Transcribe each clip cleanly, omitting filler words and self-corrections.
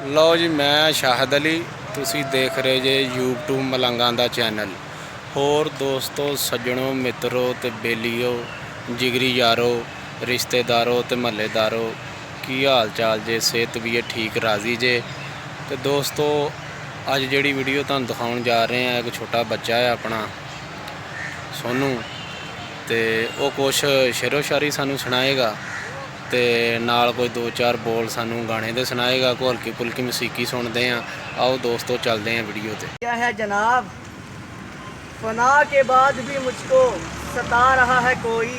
लो जी, मैं शाहिद अली, तुसी देख रहे जे यूट्यूब मलंगा दा चैनल। होर दोस्तों, सज्जनों, मित्रों ते बेलियो, जिगरी यारो, रिश्तेदारों ते महल्लेदारों, की हाल चाल जे? सेहत भी है ठीक, राजी जे? तो दोस्तों, अज जिहड़ी वीडियो तुहानूं दिखाउण जा रहे हैं, एक छोटा बच्चा है अपना सोनू, तो वह कुछ शेरो शायरी सानूं सुनाएगा, ते नाल कोई दो चार बोल सानू गाने दे सुनाएगा, कोई हल्की फुल्की मसीकी सुनते हैं। आओ दोस्तों, चलते हैं वीडियो ते। क्या है जनाब, फना के बाद भी मुझको सता रहा है कोई,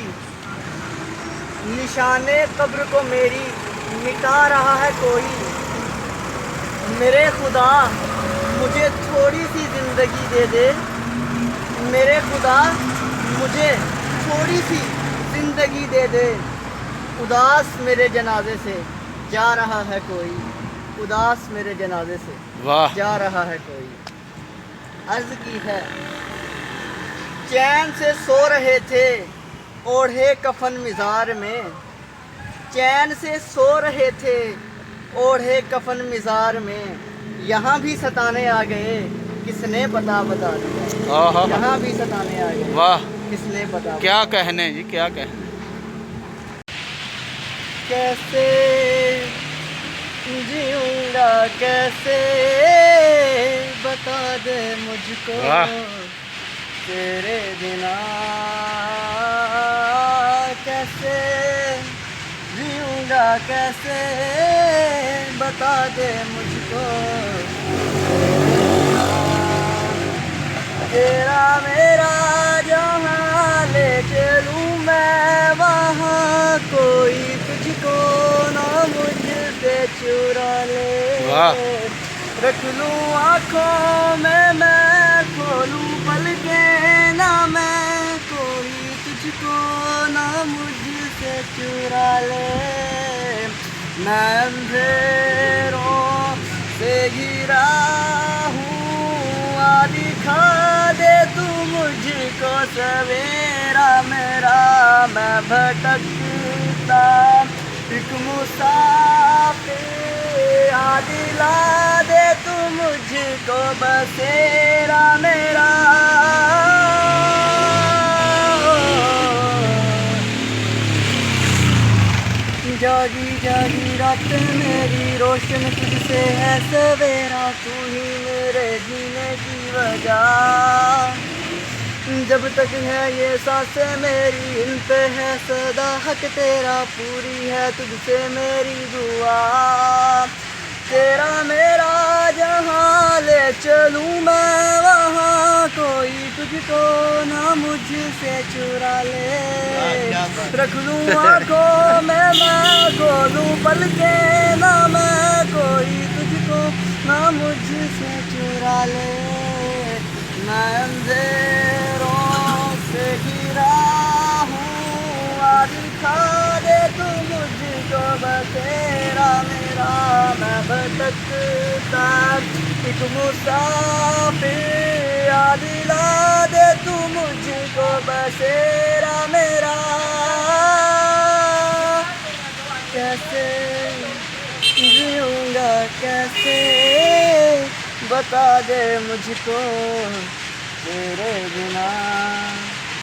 निशाने कब्र को मेरी मिटा रहा है कोई। मेरे खुदा मुझे थोड़ी सी ज़िंदगी दे दे, मेरे खुदा मुझे थोड़ी सी ज़िंदगी दे दे। उदास मेरे जनाजे से जा रहा है कोई, उदास मेरे जनाजे से वाह, जा रहा है कोई। अर्ज की है, चैन से सो रहे थे ओढ़े कफन मिज़ार में, चैन से सो रहे थे ओढ़े कफन मिज़ार में। यहाँ भी सताने आ गए, किसने बता दिया। यहाँ भी सताने आ गए, वाह, किसने बता। क्या कहने जी, क्या कहने। कैसे जीऊंगा कैसे, बता दे मुझको तेरे बिना। कैसे जीऊंगा कैसे, बता दे मुझको तेरा मेरा जहाँ ले चलूँ मैं, वहाँ कोई तुझको ना मुझसे चुरा ले। रख लूँ आँखों में मैं, खोलूँ पलकें ना मैं, कोई तुझको ना मुझसे चुरा ले। मैं अंधेरों से गिरा हूँ, आ दिखा दे तू मुझको सवेरा मेरा। मैं भटकता एक मुसाफिर, आ दिला दे तू मुझको बसेरा मेरा। जागी जागी रात मेरी रोशन तुझसे है सवेरा, तू ही मेरे जीने की वजह। जब तक है ये सांसें मेरी, इन पे है सदा हक तेरा, पूरी है तुझसे मेरी दुआ। तेरा मेरा जहाँ ले चलूँ मैं, वहाँ कोई तुझको ना मुझसे चुरा ले। रख लूँ आँखों में मैं, खोलूँ पलकें ना मैं, कोई तुझको ना मुझसे चुरा ले। मैं अंधेरों से घिरा हूँ, आ दिखा दे तू मुझको बसेरा मेरा। मैं भटकता एक मुसाफिर, आ दिला दे तू मुझको बसेरा मेरा। कैसे जीऊंगा कैसे, बता दे मुझको तेरे बिना।